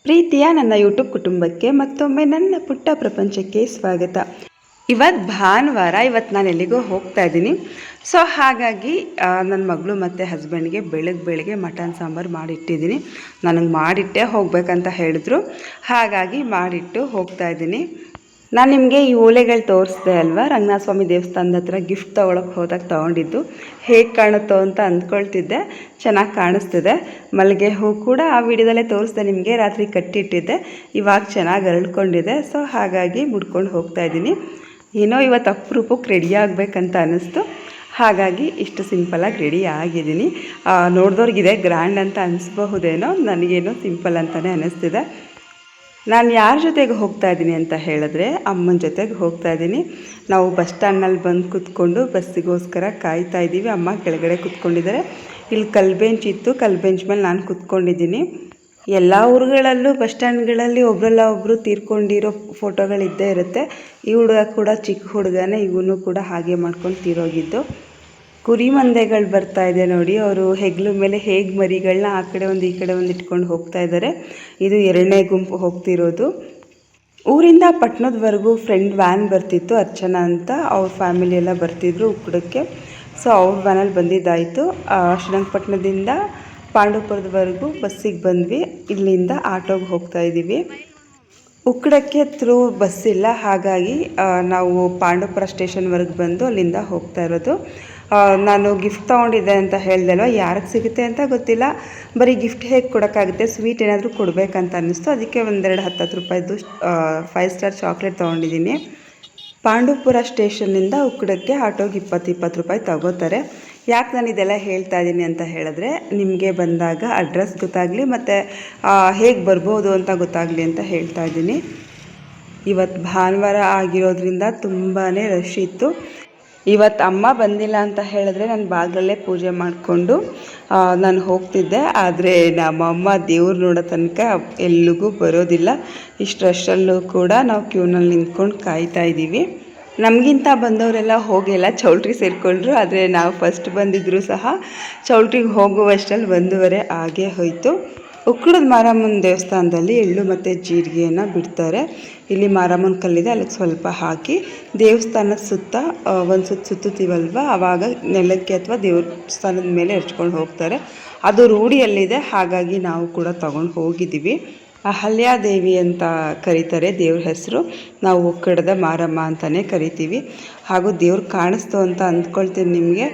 ಪ್ರೀತಿಯ ನನ್ನ ಯೂಟ್ಯೂಬ್ ಕುಟುಂಬಕ್ಕೆ ಮತ್ತೊಮ್ಮೆ ನನ್ನ ಪುಟ್ಟ ಪ್ರಪಂಚಕ್ಕೆ ಸ್ವಾಗತ. ಇವತ್ತು ಭಾನುವಾರ, ಇವತ್ತು ನಾನು ಎಲ್ಲಿಗೋ ಹೋಗ್ತಾ ಇದ್ದೀನಿ. ಸೊ ಹಾಗಾಗಿ ನನ್ನ ಮಗಳು ಮತ್ತು ಹಸ್ಬೆಂಡ್ಗೆ ಬೆಳಗ್ಗೆ ಮಟನ್ ಸಾಂಬಾರು ಮಾಡಿಟ್ಟಿದ್ದೀನಿ. ನನಗೆ ಮಾಡಿಟ್ಟೇ ಹೋಗ್ಬೇಕಂತ ಹೇಳಿದ್ರು, ಹಾಗಾಗಿ ಮಾಡಿಟ್ಟು ಹೋಗ್ತಾ ಇದ್ದೀನಿ. ನಾನು ನಿಮಗೆ ಈ ಓಲೆಗಳು ತೋರಿಸ್ದೆ ಅಲ್ವಾ, ರಂಗನಾಥ ಸ್ವಾಮಿ ದೇವಸ್ಥಾನದ ಹತ್ರ ಗಿಫ್ಟ್ ತೊಗೊಳಕ್ಕೆ ಹೋದಾಗ ತೊಗೊಂಡಿದ್ದು. ಹೇಗೆ ಕಾಣುತ್ತೋ ಅಂತ ಅಂದ್ಕೊಳ್ತಿದ್ದೆ, ಚೆನ್ನಾಗಿ ಕಾಣಿಸ್ತಿದೆ. ಮಲ್ಲಿಗೆ ಹೂ ಕೂಡ ಆ ವಿಡಿಯೋದಲ್ಲೇ ತೋರಿಸ್ದೆ ನಿಮಗೆ, ರಾತ್ರಿ ಕಟ್ಟಿಟ್ಟಿದ್ದೆ, ಇವಾಗ ಚೆನ್ನಾಗಿ ಅರಳ್ಕೊಂಡಿದೆ. ಸೊ ಹಾಗಾಗಿ ಮುಡ್ಕೊಂಡು ಹೋಗ್ತಾ ಇದ್ದೀನಿ. ಏನೋ ಇವತ್ತು ಅಪರೂಪಕ್ಕೆ ರೆಡಿ ಆಗಬೇಕಂತ ಅನ್ನಿಸ್ತು, ಹಾಗಾಗಿ ಇಷ್ಟು ಸಿಂಪಲಾಗಿ ರೆಡಿ ಆಗಿದ್ದೀನಿ. ನೋಡಿದವ್ರಿಗಿದೆ ಗ್ರ್ಯಾಂಡ್ ಅಂತ ಅನಿಸ್ಬಹುದೇನೋ, ನನಗೇನೋ ಸಿಂಪಲ್ ಅಂತಲೇ ಅನ್ನಿಸ್ತಿದೆ. ನಾನು ಯಾರ ಜೊತೆಗೆ ಹೋಗ್ತಾ ಇದ್ದೀನಿ ಅಂತ ಹೇಳಿದ್ರೆ, ಅಮ್ಮನ ಜೊತೆಗೆ ಹೋಗ್ತಾ ಇದ್ದೀನಿ. ನಾವು ಬಸ್ ಸ್ಟ್ಯಾಂಡ್ನಲ್ಲಿ ಬಂದು ಕೂತ್ಕೊಂಡು ಬಸ್ಸಿಗೋಸ್ಕರ ಕಾಯ್ತಾ ಇದ್ದೀವಿ. ಅಮ್ಮ ಕೆಳಗಡೆ ಕೂತ್ಕೊಂಡಿದ್ದಾರೆ. ಇಲ್ಲಿ ಕಲ್ಬೆಂಚ್ ಇತ್ತು, ಕಲ್ಬೆಂಚ್ ಮೇಲೆ ನಾನು ಕೂತ್ಕೊಂಡಿದ್ದೀನಿ. ಎಲ್ಲ ಊರುಗಳಲ್ಲೂ ಬಸ್ ಸ್ಟ್ಯಾಂಡ್ಗಳಲ್ಲಿ ಒಬ್ಬರಲ್ಲ ಒಬ್ಬರು ತೀರ್ಕೊಂಡಿರೋ ಫೋಟೋಗಳಿದ್ದೇ ಇರುತ್ತೆ. ಈ ಹುಡುಗ ಕೂಡ ಚಿಕ್ಕ ಹುಡುಗನೇ, ಇವನು ಕೂಡ ಹಾಗೆ ಮಾಡ್ಕೊಂಡು ತೀರೋಗಿದ್ದು. ಕುರಿ ಮಂದೆಗಳು ಬರ್ತಾ ಇದೆ ನೋಡಿ, ಅವರು ಹೆಗ್ಲ ಮೇಲೆ ಹೇಗೆ ಮರಿಗಳನ್ನ ಆ ಕಡೆ ಒಂದು ಈ ಕಡೆ ಒಂದು ಇಟ್ಕೊಂಡು ಹೋಗ್ತಾ ಇದ್ದಾರೆ. ಇದು 2ನೇ ಗುಂಪು ಹೋಗ್ತಿರೋದು. ಊರಿಂದ ಪಟ್ಟಣದವರೆಗೂ ಫ್ರೆಂಡ್ ವ್ಯಾನ್ ಬರ್ತಿತ್ತು, ಅರ್ಚನಾ ಅಂತ, ಅವ್ರ ಫ್ಯಾಮಿಲಿ ಎಲ್ಲ ಬರ್ತಿದ್ರು ಉಕ್ಕಡಕ್ಕೆ. ಸೊ ಅವ್ರ ವ್ಯಾನಲ್ಲಿ ಬಂದಿದ್ದಾಯಿತು. ಶ್ರೀರಂಗಪಟ್ಟಣದಿಂದ ಪಾಂಡವಪುರದವರೆಗೂ ಬಸ್ಸಿಗೆ ಬಂದ್ವಿ. ಇಲ್ಲಿಂದ ಆಟೋಗೆ ಹೋಗ್ತಾ ಇದ್ದೀವಿ. ಉಕ್ಕಡಕ್ಕೆ ಥ್ರೂ ಬಸ್ ಇಲ್ಲ, ಹಾಗಾಗಿ ನಾವು ಪಾಂಡವಪುರ ಸ್ಟೇಷನ್ವರೆಗೆ ಬಂದು ಅಲ್ಲಿಂದ ಹೋಗ್ತಾ ಇರೋದು. ನಾನು ಗಿಫ್ಟ್ ತೊಗೊಂಡಿದ್ದೆ ಅಂತ ಹೇಳ್ದಲ್ವ, ಯಾರಿಗೆ ಸಿಗುತ್ತೆ ಅಂತ ಗೊತ್ತಿಲ್ಲ. ಬರೀ ಗಿಫ್ಟ್ ಹೇಗೆ ಕೊಡೋಕ್ಕಾಗುತ್ತೆ, ಸ್ವೀಟ್ ಏನಾದರೂ ಕೊಡಬೇಕಂತ ಅನ್ನಿಸ್ತು. ಅದಕ್ಕೆ ಒಂದೆರಡು 10 ರೂಪಾಯಿದು 5 ಸ್ಟಾರ್ ಚಾಕ್ಲೇಟ್ ತೊಗೊಂಡಿದ್ದೀನಿ. ಪಾಂಡವಪುರ ಸ್ಟೇಷನ್ನಿಂದ ಉಕ್ಕಡಕ್ಕೆ ಆಟೋಗೆ 20 ರೂಪಾಯಿ ತಗೋತಾರೆ. ಯಾಕೆ ನಾನು ಇದೆಲ್ಲ ಹೇಳ್ತಾ ಇದ್ದೀನಿ ಅಂತ ಹೇಳಿದ್ರೆ, ನಿಮಗೆ ಬಂದಾಗ ಅಡ್ರೆಸ್ ಗೊತ್ತಾಗಲಿ ಮತ್ತು ಹೇಗೆ ಬರ್ಬೋದು ಅಂತ ಗೊತ್ತಾಗಲಿ ಅಂತ ಹೇಳ್ತಾ ಇದ್ದೀನಿ. ಇವತ್ತು ಭಾನುವಾರ ಆಗಿರೋದ್ರಿಂದ ತುಂಬಾ ರಶ್ ಇತ್ತು. ಇವತ್ತು ಅಮ್ಮ ಬಂದಿಲ್ಲ ಅಂತ ಹೇಳಿದ್ರೆ ನಾನು ಬಾಗಿಲಲ್ಲೇ ಪೂಜೆ ಮಾಡಿಕೊಂಡು ನಾನು ಹೋಗ್ತಿದ್ದೆ. ಆದರೆ ನಮ್ಮಮ್ಮ ದೇವ್ರು ನೋಡೋ ತನಕ ಎಲ್ಲಿಗೂ ಬರೋದಿಲ್ಲ. ಇಷ್ಟು ರಶಲ್ಲೂ ಕೂಡ ನಾವು ಕ್ಯೂನಲ್ಲಿ ನಿಂತ್ಕೊಂಡು ಕಾಯ್ತಾ ಇದ್ದೀವಿ. ನಮಗಿಂತ ಬಂದವರೆಲ್ಲ ಹೋಗಿಲ್ಲ, ಚೌಲ್ಟ್ರಿ ಸೇರಿಕೊಂಡ್ರು. ಆದರೆ ನಾವು ಫಸ್ಟ್ ಬಂದಿದ್ದರೂ ಸಹ ಚೌಲ್ಟ್ರಿಗೆ ಹೋಗುವಷ್ಟರಲ್ಲಿ 1:15 ಆಗೇ ಹೋಯಿತು. ಉಕ್ಕಡದ ಮಾರಮ್ಮನ ದೇವಸ್ಥಾನದಲ್ಲಿ ಎಳ್ಳು ಮತ್ತು ಜೀರಿಗೆಯನ್ನು ಬಿಡ್ತಾರೆ. ಇಲ್ಲಿ ಮಾರಮ್ಮನ ಕಲ್ಲಿದೆ, ಅಲ್ಲಿಗೆ ಸ್ವಲ್ಪ ಹಾಕಿ ದೇವಸ್ಥಾನದ ಸುತ್ತ ಒಂದು ಸುತ್ತುತ್ತೀವಲ್ವ, ಆವಾಗ ನೆಲಕ್ಕೆ ಅಥವಾ ದೇವಸ್ಥಾನದ ಮೇಲೆ ಎರ್ಚ್ಕೊಂಡು ಹೋಗ್ತಾರೆ. ಅದು ರೂಢಿಯಲ್ಲಿದೆ, ಹಾಗಾಗಿ ನಾವು ಕೂಡ ತಗೊಂಡು ಹೋಗಿದ್ದೀವಿ. ಅಹಲ್ಯಾದೇವಿ ಅಂತ ಕರೀತಾರೆ ದೇವ್ರ ಹೆಸರು. ನಾವು ಉಕ್ಕಡದ ಮಾರಮ್ಮ ಅಂತಲೇ ಕರಿತೀವಿ. ಹಾಗೂ ದೇವ್ರು ಕಾಣಿಸ್ತು ಅಂತ ಅಂದ್ಕೊಳ್ತೀನಿ ನಿಮಗೆ.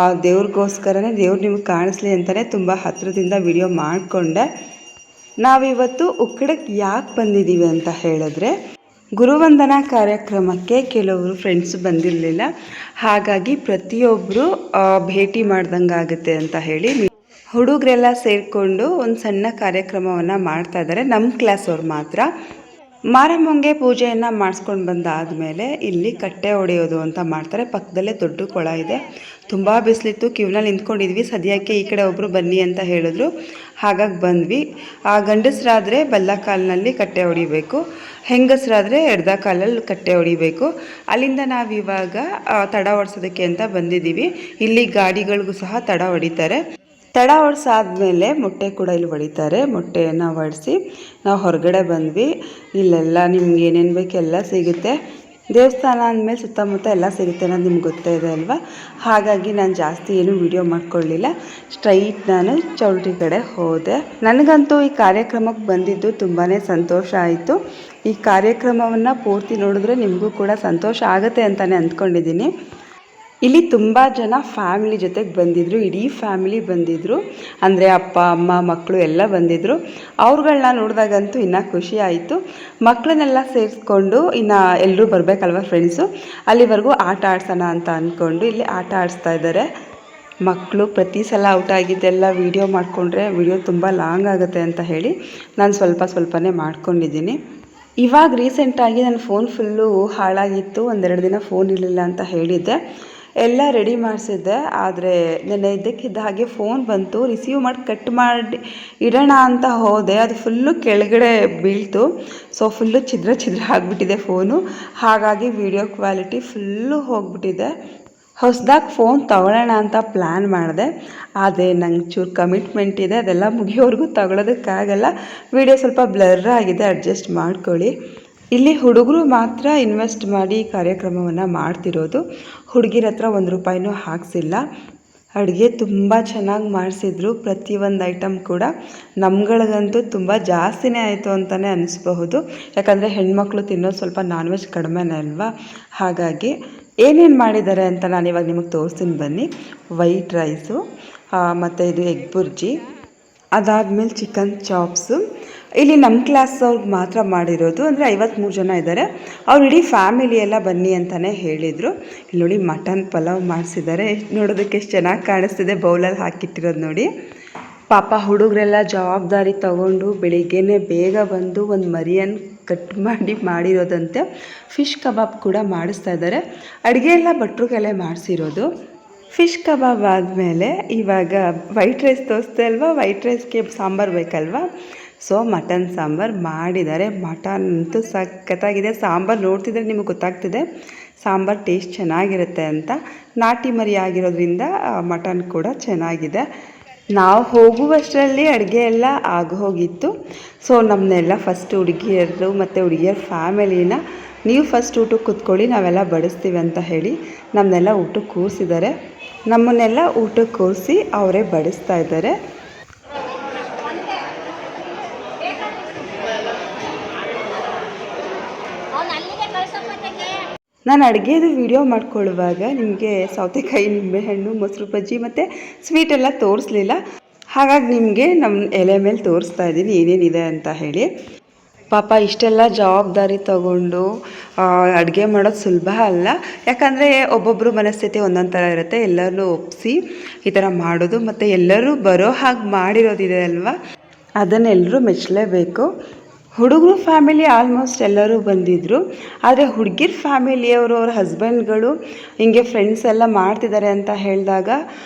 ಆ ದೇವ್ರಿಗೋಸ್ಕರನೇ ದೇವ್ರು ನಿಮ್ಗೆ ಕಾಣಿಸ್ಲಿ ಅಂತಲೇ ತುಂಬ ಹತ್ತಿರದಿಂದ ವಿಡಿಯೋ ಮಾಡಿಕೊಂಡೆ. ನಾವಿವತ್ತು ಉಕ್ಕಡಕ್ಕೆ ಯಾಕೆ ಬಂದಿದ್ದೀವಿ ಅಂತ ಹೇಳಿದ್ರೆ, ಗುರುವಂದನಾ ಕಾರ್ಯಕ್ರಮಕ್ಕೆ ಕೆಲವರು ಫ್ರೆಂಡ್ಸ್ ಬಂದಿರಲಿಲ್ಲ, ಹಾಗಾಗಿ ಪ್ರತಿಯೊಬ್ಬರು ಭೇಟಿ ಮಾಡ್ದಂಗೆ ಆಗುತ್ತೆ ಅಂತ ಹೇಳಿ ಹುಡುಗರೆಲ್ಲ ಸೇರಿಕೊಂಡು ಒಂದು ಸಣ್ಣ ಕಾರ್ಯಕ್ರಮವನ್ನು ಮಾಡ್ತಾ ಇದ್ದಾರೆ. ನಮ್ಮ ಕ್ಲಾಸವ್ರು ಮಾತ್ರ. ಮಾರಮ್ಮಂಗೆ ಪೂಜೆಯನ್ನು ಮಾಡಿಸ್ಕೊಂಡು ಬಂದಾದಮೇಲೆ ಇಲ್ಲಿ ಕಟ್ಟೆ ಹೊಡೆಯೋದು ಅಂತ ಮಾಡ್ತಾರೆ. ಪಕ್ಕದಲ್ಲೇ ದೊಡ್ಡ ಕೊಳ ಇದೆ. ತುಂಬ ಬಿಸಿಲಿತ್ತು, ಕ್ಯೂನಲ್ಲಿ ನಿಂತ್ಕೊಂಡಿದ್ವಿ. ಸದ್ಯಕ್ಕೆ ಈ ಕಡೆ ಒಬ್ಬರು ಬನ್ನಿ ಅಂತ ಹೇಳಿದ್ರು, ಹಾಗಾಗಿ ಬಂದ್ವಿ. ಗಂಡಸರಾದರೆ ಬಲ್ಲ ಕಾಲಿನಲ್ಲಿ ಕಟ್ಟೆ ಹೊಡಿಬೇಕು, ಹೆಂಗಸರಾದರೆ ಎಡ್ದ ಕಾಲಲ್ಲಿ ಕಟ್ಟೆ ಹೊಡಿಬೇಕು. ಅಲ್ಲಿಂದ ನಾವಿವಾಗ ತಡ ಹೊಡ್ಸೋದಕ್ಕೆ ಅಂತ ಬಂದಿದ್ದೀವಿ. ಇಲ್ಲಿ ಗಾಡಿಗಳಿಗೂ ಸಹ ತಡ ಹೊಡಿತಾರೆ. ತಡ ಹೊಡ್ಸಾದ್ಮೇಲೆ ಮೊಟ್ಟೆ ಕೂಡ ಇಲ್ಲಿ ಹೊಡಿತಾರೆ. ಮೊಟ್ಟೆಯನ್ನು ಹೊಡಿಸಿ ನಾವು ಹೊರಗಡೆ ಬಂದ್ವಿ. ಇಲ್ಲೆಲ್ಲ ನಿಮ್ಗೆ ಏನೇನು ಬೇಕು ಎಲ್ಲ ಸಿಗುತ್ತೆ. ದೇವಸ್ಥಾನ ಅಂದಮೇಲೆ ಸುತ್ತಮುತ್ತ ಎಲ್ಲ ಸಿಗುತ್ತೆ ಅನ್ನೋದು ನಿಮ್ಗೆ ಗೊತ್ತೇ ಇದೆ ಅಲ್ವಾ. ಹಾಗಾಗಿ ನಾನು ಜಾಸ್ತಿ ಏನೂ ವಿಡಿಯೋ ಮಾಡ್ಕೊಳ್ಳಿಲ್ಲ, ಸ್ಟ್ರೈಟ್ ನಾನು ಚೌಲ್ಟ್ರಿ ಕಡೆ ಹೋದೆ. ನನಗಂತೂ ಈ ಕಾರ್ಯಕ್ರಮಕ್ಕೆ ಬಂದಿದ್ದು ತುಂಬಾ ಸಂತೋಷ ಆಯಿತು. ಈ ಕಾರ್ಯಕ್ರಮವನ್ನು ಪೂರ್ತಿ ನೋಡಿದ್ರೆ ನಿಮಗೂ ಕೂಡ ಸಂತೋಷ ಆಗುತ್ತೆ ಅಂತಲೇ ಅಂದ್ಕೊಂಡಿದ್ದೀನಿ. ಇಲ್ಲಿ ತುಂಬ ಜನ ಫ್ಯಾಮಿಲಿ ಜೊತೆಗೆ ಬಂದಿದ್ದರು, ಇಡೀ ಫ್ಯಾಮಿಲಿ ಬಂದಿದ್ದರು. ಅಂದರೆ ಅಪ್ಪ ಅಮ್ಮ ಮಕ್ಕಳು ಎಲ್ಲ ಬಂದಿದ್ದರು. ಅವ್ರುಗಳನ್ನ ನೋಡಿದಾಗಂತೂ ಇನ್ನೂ ಖುಷಿ ಆಯಿತು. ಮಕ್ಕಳನ್ನೆಲ್ಲ ಸೇರಿಸ್ಕೊಂಡು ಇನ್ನು ಎಲ್ಲರೂ ಬರಬೇಕಲ್ವ ಫ್ರೆಂಡ್ಸು, ಅಲ್ಲಿವರೆಗೂ ಆಟ ಆಡ್ಸೋಣ ಅಂತ ಅಂದ್ಕೊಂಡು ಇಲ್ಲಿ ಆಟ ಆಡಿಸ್ತಾ ಇದ್ದಾರೆ. ಮಕ್ಕಳು ಪ್ರತಿ ಸಲ ಔಟ್ ಆಗಿದ್ದೆಲ್ಲ ವೀಡಿಯೋ ಮಾಡಿಕೊಂಡ್ರೆ ವಿಡಿಯೋ ತುಂಬ ಲಾಂಗ್ ಆಗುತ್ತೆ ಅಂತ ಹೇಳಿ ನಾನು ಸ್ವಲ್ಪನೇ ಮಾಡ್ಕೊಂಡಿದ್ದೀನಿ. ಇವಾಗ ರೀಸೆಂಟಾಗಿ ನನ್ನ ಫೋನ್ ಫುಲ್ಲು ಹಾಳಾಗಿತ್ತು, 1-2 ದಿನ ಫೋನ್ ಇರಲಿಲ್ಲ ಅಂತ ಹೇಳಿದ್ದೆ. ಎಲ್ಲ ರೆಡಿ ಮಾಡಿಸಿದ್ದೆ. ಆದರೆ ನೆನ್ನೆ ಇದ್ದಕ್ಕಿದ್ದ ಹಾಗೆ ಫೋನ್ ಬಂತು. ರಿಸೀವ್ ಮಾಡಿ ಕಟ್ ಮಾಡಿ ಇಡೋಣ ಅಂತ ಹೋದೆ, ಅದು ಫುಲ್ಲು ಕೆಳಗಡೆ ಬೀಳ್ತು. ಸೊ ಫುಲ್ಲು ಛಿದ್ರ ಆಗಿಬಿಟ್ಟಿದೆ ಫೋನು. ಹಾಗಾಗಿ ವಿಡಿಯೋ ಕ್ವಾಲಿಟಿ ಫುಲ್ಲು ಹೋಗಿಬಿಟ್ಟಿದೆ. ಹೊಸದಾಗಿ ಫೋನ್ ತೊಗೊಳ್ಳೋಣ ಅಂತ ಪ್ಲ್ಯಾನ್ ಮಾಡಿದೆ. ಆದರೆ ನಂಗೆ ಚೂರು ಕಮಿಟ್ಮೆಂಟ್ ಇದೆ, ಅದೆಲ್ಲ ಮುಗಿಯೋವರೆಗೂ ತೊಗೊಳೋದಕ್ಕಾಗಲ್ಲ. ವಿಡಿಯೋ ಸ್ವಲ್ಪ ಬ್ಲರ್ ಆಗಿದೆ, ಅಡ್ಜಸ್ಟ್ ಮಾಡ್ಕೊಳ್ಳಿ. ಇಲ್ಲಿ ಹುಡುಗರು ಮಾತ್ರ ಇನ್ವೆಸ್ಟ್ ಮಾಡಿ ಕಾರ್ಯಕ್ರಮವನ್ನು ಮಾಡ್ತಿರೋದು. ಹುಡುಗಿರ ಹತ್ರ ₹1 ಹಾಕ್ಸಿಲ್ಲ. ಅಡುಗೆ ತುಂಬ ಚೆನ್ನಾಗಿ ಮಾಡಿಸಿದ್ರು. ಪ್ರತಿಯೊಂದು ಐಟಮ್ ಕೂಡ ನಮ್ಗಳಿಗಂತೂ ತುಂಬ ಜಾಸ್ತಿನೇ ಆಯಿತು ಅಂತಲೇ ಅನ್ನಿಸ್ಬಹುದು. ಯಾಕಂದರೆ ಹೆಣ್ಮಕ್ಳು ತಿನ್ನೋದು ಸ್ವಲ್ಪ ನಾನ್ ವೆಜ್ ಕಡಿಮೆನೇ ಅಲ್ವಾ. ಹಾಗಾಗಿ ಏನೇನು ಮಾಡಿದ್ದಾರೆ ಅಂತ ನಾನು ಇವಾಗ ನಿಮಗೆ ತೋರಿಸ್ತೀನಿ ಬನ್ನಿ. ವೈಟ್ ರೈಸು, ಮತ್ತು ಇದು ಎಗ್ ಬುರ್ಜಿ, ಅದಾದಮೇಲೆ ಚಿಕನ್ ಚಾಪ್ಸು. ಇಲ್ಲಿ ನಮ್ಮ ಕ್ಲಾಸ್ ಅವ್ರಿಗೆ ಮಾತ್ರ ಮಾಡಿರೋದು, ಅಂದರೆ 53 ಜನ ಇದ್ದಾರೆ. ಅವ್ರು ಇಡೀ ಫ್ಯಾಮಿಲಿ ಎಲ್ಲ ಬನ್ನಿ ಅಂತಲೇ ಹೇಳಿದರು. ಇಲ್ಲಿ ನೋಡಿ ಮಟನ್ ಪಲಾವ್ ಮಾಡಿಸಿದ್ದಾರೆ. ನೋಡೋದಕ್ಕೆ ಎಷ್ಟು ಚೆನ್ನಾಗಿ ಕಾಣಿಸ್ತಿದೆ, ಬೌಲಲ್ಲಿ ಹಾಕಿಟ್ಟಿರೋದು ನೋಡಿ. ಪಾಪ ಹುಡುಗರೆಲ್ಲ ಜವಾಬ್ದಾರಿ ತಗೊಂಡು ಬೆಳಿಗ್ಗೆನೇ ಬೇಗ ಬಂದು ಒಂದು ಮರಿಯನ್ನು ಕಟ್ ಮಾಡಿ ಮಾಡಿರೋದಂತೆ. ಫಿಶ್ ಕಬಾಬ್ ಕೂಡ ಮಾಡಿಸ್ತಾ ಇದ್ದಾರೆ. ಅಡುಗೆ ಎಲ್ಲ ಭಟ್ರು ಕೈಲೇ ಮಾಡಿಸಿರೋದು. ಫಿಶ್ ಕಬಾಬ್ ಆದಮೇಲೆ ಇವಾಗ ವೈಟ್ ರೈಸ್ ತೋರಿಸ್ದೆ ಅಲ್ವಾ, ವೈಟ್ ರೈಸ್ಗೆ ಸಾಂಬಾರು ಬೇಕಲ್ವಾ. ಸೊ ಮಟನ್ ಸಾಂಬಾರು ಮಾಡಿದ್ದಾರೆ. ಮಟನ್ ಅಂತೂ ಸಖತ್ತಾಗಿದೆ. ಸಾಂಬಾರು ನೋಡ್ತಿದ್ರೆ ನಿಮಗೆ ಗೊತ್ತಾಗ್ತಿದೆ ಸಾಂಬಾರು ಟೇಸ್ಟ್ ಚೆನ್ನಾಗಿರುತ್ತೆ ಅಂತ. ನಾಟಿ ಮರಿ ಆಗಿರೋದ್ರಿಂದ ಮಟನ್ ಕೂಡ ಚೆನ್ನಾಗಿದೆ. ನಾವು ಹೋಗುವಷ್ಟರಲ್ಲಿ ಅಡುಗೆ ಎಲ್ಲ ಆಗೋಗಿತ್ತು. ಸೊ ನಮ್ಮನ್ನೆಲ್ಲ ಫಸ್ಟ್ ಹುಡುಗಿಯರು ಮತ್ತು ಹುಡುಗಿಯರ ಫ್ಯಾಮಿಲಿನ ನೀವು ಫಸ್ಟ್ ಊಟಕ್ಕೆ ಕೂತ್ಕೊಳ್ಳಿ, ನಾವೆಲ್ಲ ಬಡಿಸ್ತೀವಿ ಅಂತ ಹೇಳಿ ನಮ್ಮನ್ನೆಲ್ಲ ಊಟಕ್ಕೆ ಕೂರಿಸಿದ್ದಾರೆ. ನಮ್ಮನ್ನೆಲ್ಲ ಊಟಕ್ಕೆ ಕೂರಿಸಿ ಅವರೇ ಬಡಿಸ್ತಾ ಇದ್ದಾರೆ. ನಾನು ಅಡುಗೆದು ವಿಡಿಯೋ ಮಾಡ್ಕೊಳ್ಳುವಾಗ ನಿಮಗೆ ಸೌತೆಕಾಯಿ, ನಿಂಬೆಹಣ್ಣು, ಮೊಸರು ಬಜ್ಜಿ ಮತ್ತು ಸ್ವೀಟೆಲ್ಲ ತೋರಿಸ್ಲಿಲ್ಲ. ಹಾಗಾಗಿ ನಿಮಗೆ ನಮ್ಮ ಎಲೆ ಮೇಲೆ ತೋರಿಸ್ತಾ ಇದ್ದೀನಿ ಏನೇನಿದೆ ಅಂತ ಹೇಳಿ. ಪಾಪ ಇಷ್ಟೆಲ್ಲ ಜವಾಬ್ದಾರಿ ತಗೊಂಡು ಅಡುಗೆ ಮಾಡೋದು ಸುಲಭ ಅಲ್ಲ. ಯಾಕಂದರೆ ಒಬ್ಬೊಬ್ಬರು ಮನಸ್ಥಿತಿ ಒಂದೊಂದು ಥರ ಇರುತ್ತೆ. ಎಲ್ಲರನ್ನೂ ಒಪ್ಪಿಸಿ ಈ ಥರ ಮಾಡೋದು ಮತ್ತು ಎಲ್ಲರೂ ಬರೋ ಹಾಗೆ ಮಾಡಿರೋದಿದೆ ಅಲ್ವಾ, ಅದನ್ನೆಲ್ಲರೂ ಮೆಚ್ಚಲೇಬೇಕು. ಹುಡುಗರು ಫ್ಯಾಮಿಲಿ ಆಲ್ಮೋಸ್ಟ್ ಎಲ್ಲರೂ ಬಂದಿದ್ದರು. ಆದರೆ ಹುಡುಗಿರ ಫ್ಯಾಮಿಲಿಯವರು, ಅವ್ರ ಹಸ್ಬೆಂಡ್ಗಳು ಹಿಂಗೆ ಫ್ರೆಂಡ್ಸ್ ಎಲ್ಲ ಮಾಡ್ತಿದ್ದಾರೆ ಅಂತ ಹೇಳಿದಾಗ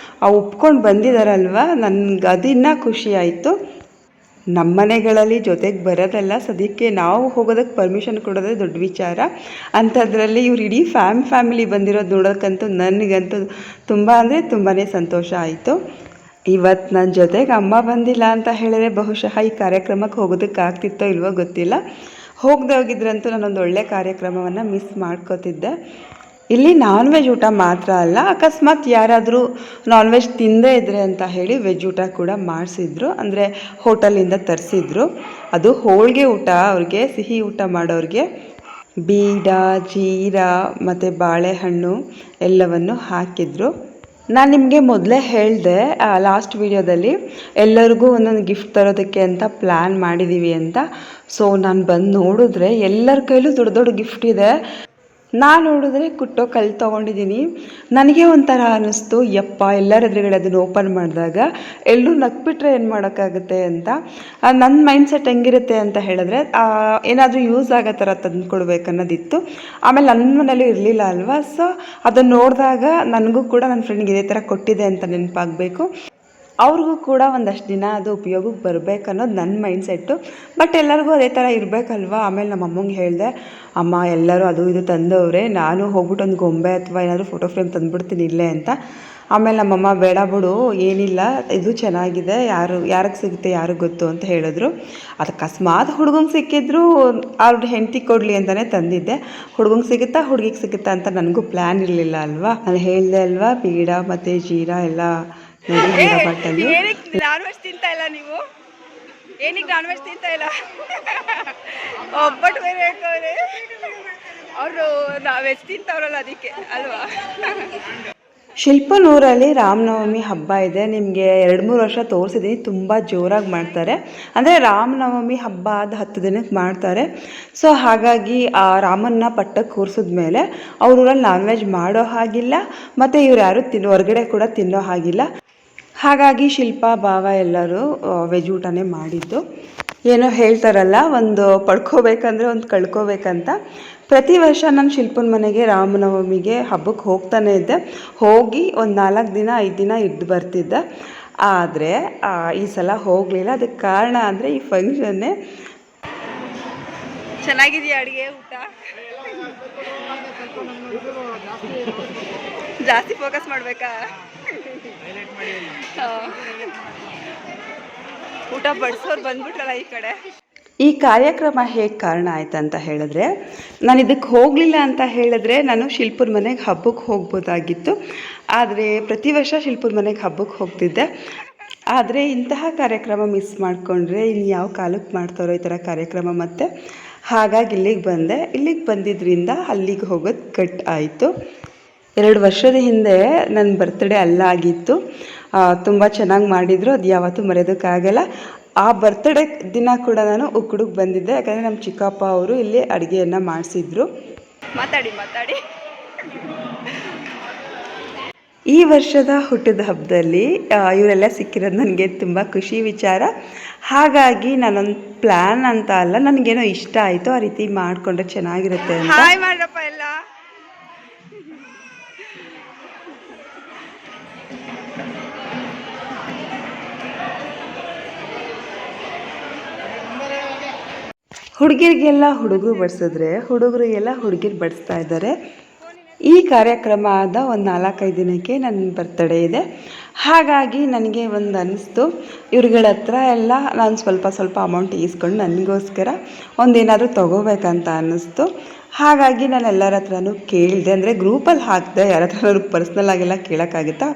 ಒಪ್ಕೊಂಡು ಬಂದಿದ್ದಾರಲ್ವ, ನನಗೆ ಅದು ಇನ್ನೂ ಖುಷಿ ಆಯಿತು. ನಮ್ಮ ಮನೆಗಳಲ್ಲಿ ಜೊತೆಗೆ ಬರೋದಲ್ಲ, ಸದ್ಯಕ್ಕೆ ನಾವು ಹೋಗೋದಕ್ಕೆ ಪರ್ಮಿಷನ್ ಕೊಡೋದೇ ದೊಡ್ಡ ವಿಚಾರ. ಅಂಥದ್ರಲ್ಲಿ ಇವ್ರು ಇಡೀ ಫ್ಯಾಮಿಲಿ ಬಂದಿರೋದು ನೋಡೋಕ್ಕಂತೂ ನನಗಂತೂ ತುಂಬ ಅಂದರೆ ತುಂಬಾ ಸಂತೋಷ ಆಯಿತು. ಇವತ್ತು ನನ್ನ ಜೊತೆಗೆ ಅಮ್ಮ ಬಂದಿಲ್ಲ ಅಂತ ಹೇಳಿದ್ರೆ ಬಹುಶಃ ಈ ಕಾರ್ಯಕ್ರಮಕ್ಕೆ ಹೋಗೋದಕ್ಕಾಗ್ತಿತ್ತೋ ಇಲ್ವೋ ಗೊತ್ತಿಲ್ಲ. ಹೋಗದೆ ಹೋಗಿದ್ರಂತೂ ನಾನೊಂದು ಒಳ್ಳೆ ಕಾರ್ಯಕ್ರಮವನ್ನು ಮಿಸ್ ಮಾಡ್ಕೋತಿದ್ದೆ. ಇಲ್ಲಿ ನಾನ್ ವೆಜ್ ಊಟ ಮಾತ್ರ ಅಲ್ಲ, ಅಕಸ್ಮಾತ್ ಯಾರಾದರೂ ನಾನ್ ವೆಜ್ ತಿಂದೇ ಇದ್ರೆ ಅಂತ ಹೇಳಿ ವೆಜ್ ಊಟ ಕೂಡ ಮಾಡಿಸಿದ್ರು. ಅಂದರೆ ಹೋಟೆಲಿಂದ ತರಿಸಿದ್ರು. ಅದು ಹೋಳಿಗೆ ಊಟ. ಅವ್ರಿಗೆ ಸಿಹಿ ಊಟ ಮಾಡೋರಿಗೆ ಬೀಡ, ಜೀರಾ ಮತ್ತು ಬಾಳೆಹಣ್ಣು ಎಲ್ಲವನ್ನು ಹಾಕಿದ್ರು. ನಾನು ನಿಮಗೆ ಮೊದಲೇ ಹೇಳಿದೆ ಲಾಸ್ಟ್ ವಿಡಿಯೋದಲ್ಲಿ ಎಲ್ಲರಿಗೂ ಒಂದೊಂದು ಗಿಫ್ಟ್ ತರೋದಕ್ಕೆ ಅಂತ ಪ್ಲ್ಯಾನ್ ಮಾಡಿದ್ದೀವಿ ಅಂತ. ಸೊ ನಾನು ಬಂದು ನೋಡಿದ್ರೆ ಎಲ್ಲರ ಕೈಲೂ ದೊಡ್ಡ ದೊಡ್ಡ ಗಿಫ್ಟ್ ಇದೆ. ನಾನು ನೋಡಿದ್ರೆ ಕುಟ್ಟೋ ಕಲ್ಲು ತೊಗೊಂಡಿದ್ದೀನಿ. ನನಗೆ ಒಂಥರ ಅನ್ನಿಸ್ತು, ಯಪ್ಪ ಎಲ್ಲರ ಎದುರುಗಡೆ ಅದನ್ನು ಓಪನ್ ಮಾಡಿದಾಗ ಎಲ್ಲರೂ ನಕ್ಬಿಟ್ರೆ ಏನು ಮಾಡೋಕ್ಕಾಗುತ್ತೆ ಅಂತ. ನನ್ನ ಮೈಂಡ್ಸೆಟ್ ಹೆಂಗಿರುತ್ತೆ ಅಂತ ಹೇಳಿದ್ರೆ ಏನಾದರೂ ಯೂಸ್ ಆಗೋ ಥರ ತಂದುಕೊಡ್ಬೇಕು ಅನ್ನೋದಿತ್ತು. ಆಮೇಲೆ ನನ್ನ ಮನೇಲಿ ಇರಲಿಲ್ಲ ಅಲ್ವಾ. ಸೊ ಅದನ್ನು ನೋಡಿದಾಗ ನನಗೂ ಕೂಡ ನನ್ನ ಫ್ರೆಂಡ್ಗೆ ಇದೇ ಥರ ಕೊಟ್ಟಿದೆ ಅಂತ ನೆನಪಾಗಬೇಕು. ಅವ್ರಿಗೂ ಕೂಡ ಒಂದಷ್ಟು ದಿನ ಅದು ಉಪಯೋಗಕ್ಕೆ ಬರಬೇಕು ಅನ್ನೋದು ನನ್ನ ಮೈಂಡ್ಸೆಟ್ಟು. ಬಟ್ ಎಲ್ಲರಿಗೂ ಅದೇ ಥರ ಇರಬೇಕಲ್ವ. ಆಮೇಲೆ ನಮ್ಮ ಅಮ್ಮಂಗೆ ಹೇಳಿದೆ, ಅಮ್ಮ ಎಲ್ಲರೂ ಅದು ಇದು ತಂದವ್ರೆ, ನಾನು ಹೋಗ್ಬಿಟ್ಟು ಒಂದು ಗೊಂಬೆ ಅಥವಾ ಏನಾದರೂ ಫೋಟೋ ಫ್ರೇಮ್ ತಂದುಬಿಡ್ತೀನಿ ಇಲ್ಲೇ ಅಂತ. ಆಮೇಲೆ ನಮ್ಮಮ್ಮ ಬೇಡ ಬಿಡು, ಏನಿಲ್ಲ, ಇದು ಚೆನ್ನಾಗಿದೆ, ಯಾರಿಗೆ ಸಿಗುತ್ತೆ ಯಾರಿಗೆ ಗೊತ್ತು ಅಂತ ಹೇಳಿದ್ರು. ಅದು ಅಕಸ್ಮಾತ್ ಹುಡುಗಂಗೆ ಸಿಕ್ಕಿದ್ರು ಅವ್ರ ಹೆಂಡತಿ ಕೊಡಲಿ ಅಂತಲೇ ತಂದಿದ್ದೆ. ಹುಡುಗಂಗೆ ಸಿಗುತ್ತಾ ಹುಡುಗಿಗೆ ಸಿಗುತ್ತಾ ಅಂತ ನನಗೂ ಪ್ಲ್ಯಾನ್ ಇರಲಿಲ್ಲ ಅಲ್ವಾ. ನಾನು ಹೇಳಿದೆ ಅಲ್ವಾ, ಬೀಡ ಮತ್ತು ಜೀರಾ ಎಲ್ಲ ಏನಕ್ಕೆ ನಾನ್ ವೆಜ್ ತಿಂತಾ ಇಲ್ಲ ನೀವು? ಏನಕ್ಕೆ ನಾನ್ ವೆಜ್ ತಿಂತಾ ಇಲ್ಲ? ಒಬ್ಬಟ್ಟು ಬೇರೆ ಹೇಳ್ತವ್ರೆ ಅವರು, ವೆಜ್ ತಿಂತವ್ರಲ್ಲ ಅದಕ್ಕೆ ಅಲ್ವಾ. ಶಿಲ್ಪನೂರಲ್ಲಿ ರಾಮನವಮಿ ಹಬ್ಬ ಇದೆ. ನಿಮಗೆ 2-3 ವರ್ಷ ತೋರಿಸಿದ್ದೀನಿ. ತುಂಬ ಜೋರಾಗಿ ಮಾಡ್ತಾರೆ. ಅಂದರೆ ರಾಮನವಮಿ ಹಬ್ಬ ಆದ 10 ದಿನಕ್ಕೆ ಮಾಡ್ತಾರೆ. ಸೊ ಹಾಗಾಗಿ ಆ ರಾಮನ್ನ ಪಟ್ಟಕ್ಕೆ ಕೂರಿಸಿದ್ಮೇಲೆ ಅವ್ರ ಊರಲ್ಲಿ ನಾನ್ ವೆಜ್ ಮಾಡೋ ಹಾಗಿಲ್ಲ, ಮತ್ತು ಇವ್ರು ಯಾರು ಹೊರಗಡೆ ಕೂಡ ತಿನ್ನೋ ಹಾಗಿಲ್ಲ. ಹಾಗಾಗಿ ಶಿಲ್ಪ, ಭಾವ ಎಲ್ಲರೂ ವೆಜ್ ಊಟನೇ ಮಾಡಿದ್ದು. ಏನೋ ಹೇಳ್ತಾರಲ್ಲ, ಒಂದು ಪಡ್ಕೋಬೇಕಂದ್ರೆ ಒಂದು ಕಳ್ಕೋಬೇಕಂತ. ಪ್ರತಿ ವರ್ಷ ನಾನು ಶಿಲ್ಪನ ಮನೆಗೆ ರಾಮನವಮಿಗೆ ಹಬ್ಬಕ್ಕೆ ಹೋಗ್ತಾನೆ ಇದ್ದೆ. ಹೋಗಿ ಒಂದು 4 ದಿನ 5 ದಿನ ಇದ್ದು ಬರ್ತಿದ್ದೆ. ಆದರೆ ಈ ಸಲ ಹೋಗಲಿಲ್ಲ. ಅದಕ್ಕೆ ಕಾರಣ ಅಂದರೆ ಈ ಫಂಕ್ಷನ್ನೇ. ಚೆನ್ನಾಗಿದೆಯಾ ಅಡುಗೆ ಊಟ? ಜಾಸ್ತಿ ಫೋಕಸ್ ಮಾಡಬೇಕಾ? ಊಟ ಬಡಿಸೋರು ಬಂದ್ಬಿಟ್ರಲ್ಲ ಈ ಕಡೆ. ಈ ಕಾರ್ಯಕ್ರಮ ಹೇಗೆ ಕಾರಣ ಆಯ್ತು ಅಂತ ಹೇಳಿದ್ರೆ, ನಾನು ಇದಕ್ಕೆ ಹೋಗಲಿಲ್ಲ ಅಂತ ಹೇಳಿದ್ರೆ ನಾನು ಶಿಲ್ಪುರ ಮನೆಗೆ ಹಬ್ಬಕ್ಕೆ ಹೋಗ್ಬೋದಾಗಿತ್ತು. ಆದರೆ ಪ್ರತಿ ವರ್ಷ ಶಿಲ್ಪುರ ಮನೆಗೆ ಹಬ್ಬಕ್ಕೆ ಹೋಗ್ತಿದ್ದೆ. ಆದರೆ ಇಂತಹ ಕಾರ್ಯಕ್ರಮ ಮಿಸ್ ಮಾಡಿಕೊಂಡ್ರೆ ಇನ್ನು ಯಾವ ಕಾಲಕ್ಕೆ ಮಾಡ್ತಾರೋ ಈ ಥರ ಕಾರ್ಯಕ್ರಮ. ಮತ್ತು ಹಾಗಾಗಿ ಇಲ್ಲಿಗೆ ಬಂದೆ. ಇಲ್ಲಿಗೆ ಬಂದಿದ್ದರಿಂದ ಅಲ್ಲಿಗೆ ಹೋಗೋದು ಕಟ್ ಆಯಿತು. 2 ವರ್ಷದ ಹಿಂದೆ ನನ್ನ ಬರ್ತ್ಡೇ ಅಲ್ಲಾಗಿತ್ತು. ತುಂಬ ಚೆನ್ನಾಗಿ ಮಾಡಿದರು, ಅದು ಯಾವತ್ತೂ ಮರೆಯೋದಕ್ಕಾಗಲ್ಲ. ಆ ಬರ್ತ್ಡೇ ದಿನ ಕೂಡ ನಾನು ಉಕ್ಕುಡುಗೆ ಬಂದಿದ್ದೆ, ಯಾಕಂದರೆ ನಮ್ಮ ಚಿಕ್ಕಪ್ಪ ಅವರು ಇಲ್ಲಿ ಅಡುಗೆಯನ್ನು ಮಾಡಿಸಿದ್ರು. ಮಾತಾಡಿ ಈ ವರ್ಷದ ಹುಟ್ಟಿದ ಹಬ್ಬದಲ್ಲಿ ಇವರೆಲ್ಲ ಸಿಕ್ಕಿರೋದು ನನಗೆ ತುಂಬ ಖುಷಿ ವಿಚಾರ. ಹಾಗಾಗಿ ನಾನೊಂದು ಪ್ಲ್ಯಾನ್ ಅಂತ ಅಲ್ಲ, ನನಗೇನೋ ಇಷ್ಟ ಆಯಿತು, ಆ ರೀತಿ ಮಾಡಿಕೊಂಡ್ರೆ ಚೆನ್ನಾಗಿರುತ್ತೆ ಅಂತ. ಹಾಯ್ ಮಾಡ್ರಪ್ಪ ಎಲ್ಲ. ಹುಡುಗಿರಿಗೆಲ್ಲ ಹುಡುಗರು ಬಡಿಸಿದ್ರೆ ಹುಡುಗರಿಗೆಲ್ಲ ಹುಡುಗಿರು ಬಡಿಸ್ತಾ ಇದ್ದಾರೆ. ಈ ಕಾರ್ಯಕ್ರಮ ಆದ ಒಂದು 4-5 ದಿನಕ್ಕೆ ನನ್ನ ಬರ್ತಡೇ ಇದೆ. ಹಾಗಾಗಿ ನನಗೆ ಒಂದು ಅನ್ನಿಸ್ತು, ಇವ್ರುಗಳ ಹತ್ರ ಎಲ್ಲ ನಾನು ಸ್ವಲ್ಪ ಅಮೌಂಟ್ ಈಸ್ಕೊಂಡು ನನಗೋಸ್ಕರ ಒಂದೇನಾದರೂ ತೊಗೋಬೇಕಂತ ಅನ್ನಿಸ್ತು. ಹಾಗಾಗಿ ನಾನು ಎಲ್ಲರ ಹತ್ರನೂ ಕೇಳಿದೆ, ಅಂದರೆ ಗ್ರೂಪಲ್ಲಿ ಹಾಕಿದೆ, ಯಾರ ಹತ್ರ ಪರ್ಸ್ನಲ್ಲಾಗೆಲ್ಲ ಕೇಳೋಕ್ಕಾಗುತ್ತಾ?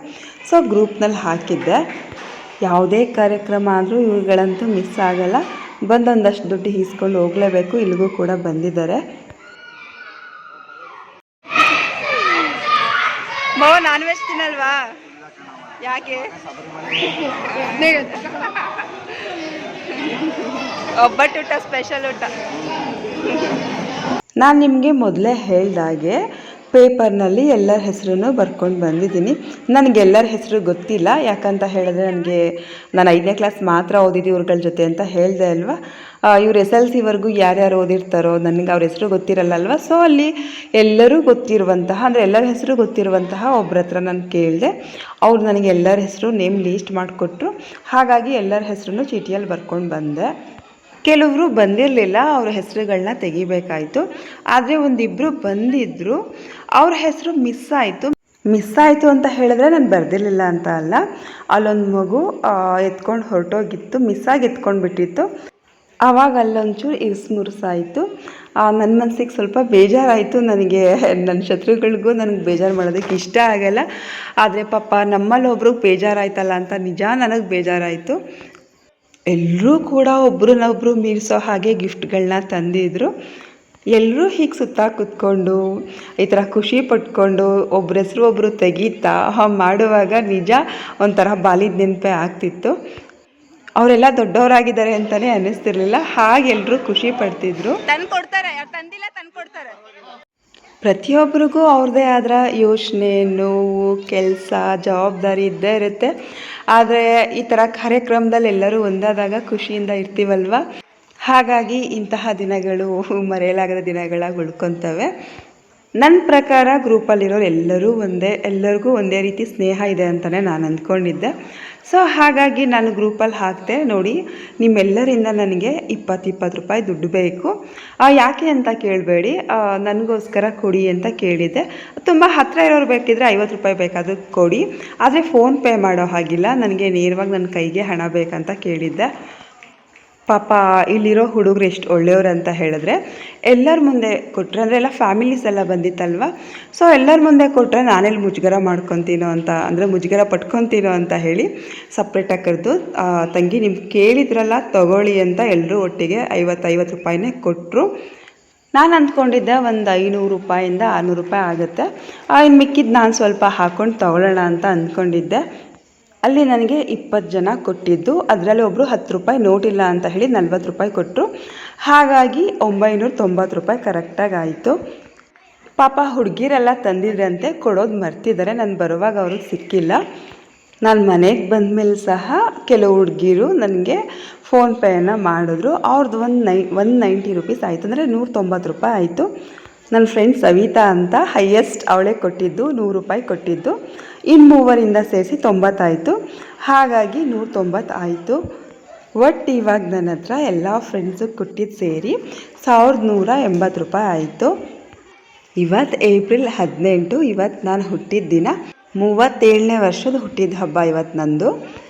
ಸೊ ಗ್ರೂಪ್ನಲ್ಲಿ ಹಾಕಿದ್ದೆ. ಯಾವುದೇ ಕಾರ್ಯಕ್ರಮ ಆದರೂ ಇವುಗಳಂತೂ ಮಿಸ್ ಆಗಲ್ಲ, ಬಂದೊಂದಷ್ಟು ದುಡ್ಡು ಈಸ್ಕೊಂಡು ಹೋಗಲೇಬೇಕು. ಇಲ್ಲಿಗೂ ಕೂಡ ಬಂದಿದ್ದಾರೆ. ನಾನ್ ವೆಜ್ ತಿನ್ನಲ್ವಾ? ಯಾಕೆ? ಒಬ್ಬಟ್ಟು ಊಟ, ಸ್ಪೆಷಲ್ ಊಟ. ನಾನು ನಿಮಗೆ ಮೊದಲೇ ಹೇಳ್ದಾಗೆ ಪೇಪರ್ನಲ್ಲಿ ಎಲ್ಲರ ಹೆಸರನ್ನು ಬರ್ಕೊಂಡು ಬಂದಿದ್ದೀನಿ. ನನಗೆಲ್ಲರ ಹೆಸರು ಗೊತ್ತಿಲ್ಲ, ಯಾಕಂತ ಹೇಳಿದ್ರೆ ನಾನು 5ನೇ ಕ್ಲಾಸ್ ಮಾತ್ರ ಓದಿದ್ದು ಇವ್ರುಗಳ ಜೊತೆ ಅಂತ ಹೇಳಿದೆ ಅಲ್ವಾ. ಇವ್ರು SLC ಯಾರ್ಯಾರು ಓದಿರ್ತಾರೋ ನನಗೆ ಅವ್ರ ಹೆಸರು ಗೊತ್ತಿರಲ್ಲ. ಸೊ ಅಲ್ಲಿ ಎಲ್ಲರೂ ಗೊತ್ತಿರುವಂತಹ, ಅಂದರೆ ಎಲ್ಲರ ಹೆಸರು ಗೊತ್ತಿರುವಂತಹ ಒಬ್ಬರ ಹತ್ರ ನಾನು ಕೇಳಿದೆ. ಅವ್ರು ನನಗೆ ಎಲ್ಲರ ಹೆಸರು ನೇಮ್ ಲೀಸ್ಟ್ ಮಾಡಿಕೊಟ್ರು. ಹಾಗಾಗಿ ಎಲ್ಲರ ಹೆಸರನ್ನು ಚೀಟಿಯಲ್ಲಿ ಬರ್ಕೊಂಡು ಬಂದೆ. ಕೆಲವರು ಬಂದಿರಲಿಲ್ಲ, ಅವ್ರ ಹೆಸರುಗಳನ್ನ ತೆಗಿಬೇಕಾಯಿತು. ಆದರೆ ಒಂದಿಬ್ಬರು ಬಂದಿದ್ದರು, ಅವ್ರ ಹೆಸರು ಮಿಸ್ ಆಯಿತು ಅಂತ ಹೇಳಿದ್ರೆ ನಾನು ಬರೆದಿರಲಿಲ್ಲ ಅಂತ ಅಲ್ಲ. ಅಲ್ಲೊಂದು ಮಗು ಎತ್ಕೊಂಡು ಹೊರಟೋಗಿತ್ತು, ಮಿಸ್ಸಾಗಿ ಎತ್ಕೊಂಡು ಬಿಟ್ಟಿತ್ತು. ಆವಾಗ ಅಲ್ಲೊಂಚೂರು ಇರಿಸುಮುರುಸಾಯಿತು. ನನ್ನ ಮನಸ್ಸಿಗೆ ಸ್ವಲ್ಪ ಬೇಜಾರಾಯಿತು. ನನಗೆ ನನ್ನ ಶತ್ರುಗಳಿಗೂ ನನಗೆ ಬೇಜಾರು ಮಾಡೋದಕ್ಕೆ ಇಷ್ಟ ಆಗಲ್ಲ. ಆದರೆ ಪಾಪ ನಮ್ಮಲ್ಲಿ ಒಬ್ರಿಗೆ ಬೇಜಾರಾಯ್ತಲ್ಲ ಅಂತ ನಿಜ ನನಗೆ ಬೇಜಾರಾಯಿತು. ಎಲ್ಲರೂ ಕೂಡ ಒಬ್ರನ್ನೊಬ್ರು ಮೀರಿಸೋ ಹಾಗೆ ಗಿಫ್ಟ್ಗಳನ್ನ ತಂದಿದ್ರು. ಎಲ್ಲರೂ ಹೀಗೆ ಸುತ್ತ ಕೂತ್ಕೊಂಡು ಈ ಥರ ಖುಷಿ ಪಟ್ಕೊಂಡು ಒಬ್ಬರ ಹೆಸರು ಒಬ್ಬರು ತೆಗೀತಾ ಮಾಡುವಾಗ ನಿಜ ಒಂಥರ ಬಾಲ್ಯದ ನೆನಪೇ ಆಗ್ತಿತ್ತು. ಅವರೆಲ್ಲ ದೊಡ್ಡವರಾಗಿದ್ದಾರೆ ಅಂತಲೇ ಅನ್ನಿಸ್ತಿರ್ಲಿಲ್ಲ, ಹಾಗೆ ಎಲ್ಲರೂ ಖುಷಿ ಪಡ್ತಿದ್ರು. ಪ್ರತಿಯೊಬ್ಬರಿಗೂ ಅವ್ರದ್ದೇ ಆದ ಯೋಚನೆ, ನೋವು, ಕೆಲಸ, ಜವಾಬ್ದಾರಿ ಇದ್ದೇ ಇರುತ್ತೆ. ಆದರೆ ಈ ಥರ ಕಾರ್ಯಕ್ರಮದಲ್ಲಿ ಎಲ್ಲರೂ ಒಂದಾದಾಗ ಖುಷಿಯಿಂದ ಇರ್ತೀವಲ್ವ. ಹಾಗಾಗಿ ಇಂತಹ ದಿನಗಳು ಮರೆಯಲಾಗದ ದಿನಗಳಾಗಿ ಉಳ್ಕೊತವೆ. ನನ್ನ ಪ್ರಕಾರ ಗ್ರೂಪಲ್ಲಿರೋರು ಎಲ್ಲರಿಗೂ ಒಂದೇ ರೀತಿ ಸ್ನೇಹ ಇದೆ ಅಂತಲೇ ನಾನು ಅಂದ್ಕೊಂಡಿದ್ದೆ. ಸೊ ಹಾಗಾಗಿ ನಾನು ಗ್ರೂಪಲ್ಲಿ ಹಾಕಿದೆ. ನೋಡಿ, ನಿಮ್ಮೆಲ್ಲರಿಂದ ನನಗೆ 20 ರೂಪಾಯಿ ದುಡ್ಡು ಬೇಕು. ಯಾಕೆ ಅಂತ ಕೇಳಬೇಡಿ, ನನಗೋಸ್ಕರ ಕೊಡಿ ಅಂತ ಕೇಳಿದ್ದೆ. ತುಂಬ ಹತ್ತಿರ ಇರೋರು ಬೇಕಿದ್ದರೆ 50 ರೂಪಾಯಿ ಬೇಕಾದರೂ ಕೊಡಿ, ಆದರೆ ಫೋನ್ಪೇ ಮಾಡೋ ಹಾಗಿಲ್ಲ, ನನಗೆ ನೇರವಾಗಿ ನನ್ನ ಕೈಗೆ ಹಣ ಬೇಕಂತ ಕೇಳಿದ್ದೆ. ಪಾಪ ಇಲ್ಲಿರೋ ಹುಡುಗರು ಎಷ್ಟು ಒಳ್ಳೆಯವರು ಅಂತ ಹೇಳಿದ್ರೆ, ಎಲ್ಲರ ಮುಂದೆ ಕೊಟ್ಟರೆ, ಅಂದರೆ ಎಲ್ಲ ಫ್ಯಾಮಿಲೀಸ್ ಎಲ್ಲ ಬಂದಿತ್ತಲ್ವ. ಸೊ ಎಲ್ಲರ ಮುಂದೆ ಕೊಟ್ಟರೆ ನಾನೆಲ್ಲಿ ಮುಜುಗರ ಮಾಡ್ಕೊತೀನೋ ಅಂತ, ಅಂದರೆ ಮುಜುಗರ ಪಟ್ಕೊತೀನೋ ಅಂತ ಹೇಳಿ ಸಪ್ರೇಟಾಗಿ ಕರೆದು, ತಂಗಿ ನಿಮ್ಗೆ ಕೇಳಿದ್ರಲ್ಲ ತಗೊಳ್ಳಿ ಅಂತ ಎಲ್ಲರೂ ಒಟ್ಟಿಗೆ 50 ರೂಪಾಯಿನೇ ಕೊಟ್ಟರು. ನಾನು ಅಂದ್ಕೊಂಡಿದ್ದೆ ಒಂದು 500 ರೂಪಾಯಿಂದ 600 ರೂಪಾಯಿ ಆಗುತ್ತೆ, ಇನ್ನು ಮಿಕ್ಕಿದ್ದು ನಾನು ಸ್ವಲ್ಪ ಹಾಕ್ಕೊಂಡು ತಗೊಳ್ಳೋಣ ಅಂತ ಅಂದ್ಕೊಂಡಿದ್ದೆ. ಅಲ್ಲಿ ನನಗೆ 20 ಜನ ಕೊಟ್ಟಿದ್ದು, ಅದರಲ್ಲಿ ಒಬ್ಬರು 10 ರೂಪಾಯಿ ನೋಟಿಲ್ಲ ಅಂತ ಹೇಳಿ 40 ರೂಪಾಯಿ ಕೊಟ್ಟರು. ಹಾಗಾಗಿ 990 ರೂಪಾಯಿ ಕರೆಕ್ಟಾಗಿ ಆಯಿತು. ಪಾಪ ಹುಡುಗಿರೆಲ್ಲ ತಂದಿದ್ರಂತೆ, ಕೊಡೋದು ಮರ್ತಿದ್ದಾರೆ. ನಾನು ಬರುವಾಗ ಅವ್ರಿಗೆ ಸಿಕ್ಕಿಲ್ಲ. ನಾನು ಮನೆಗೆ ಬಂದಮೇಲೆ ಸಹ ಕೆಲವು ಹುಡುಗಿರು ನನಗೆ ಫೋನ್ಪೇಯನ್ನು ಮಾಡಿದ್ರು. ಅವ್ರದ್ದು 190 ರೂಪೀಸ್ ಆಯಿತು, ಅಂದರೆ 190 ರೂಪಾಯಿ ಆಯಿತು. ನನ್ನ ಫ್ರೆಂಡ್ ಸವಿತಾ ಅಂತ ಹೈಯೆಸ್ಟ್ ಅವಳೇ ಕೊಟ್ಟಿದ್ದು 100 ರೂಪಾಯಿ ಕೊಟ್ಟಿದ್ದು. ಇನ್ನು ಮೂವರಿಂದ ಸೇರಿಸಿ 90 ಆಯಿತು. ಹಾಗಾಗಿ 190 ಆಯಿತು. ಒಟ್ಟು ಇವಾಗ ನನ್ನ ಹತ್ರ ಎಲ್ಲ ಫ್ರೆಂಡ್ಸು ಕೊಟ್ಟಿದ್ದು ಸೇರಿ 1180 ರೂಪಾಯಿ ಆಯಿತು. ಇವತ್ತು ಏಪ್ರಿಲ್ 18, ಇವತ್ತು ನಾನು ಹುಟ್ಟಿದ ದಿನ. 37ನೇ ವರ್ಷದ ಹುಟ್ಟಿದ ಹಬ್ಬ ಇವತ್ತು ನಂದು.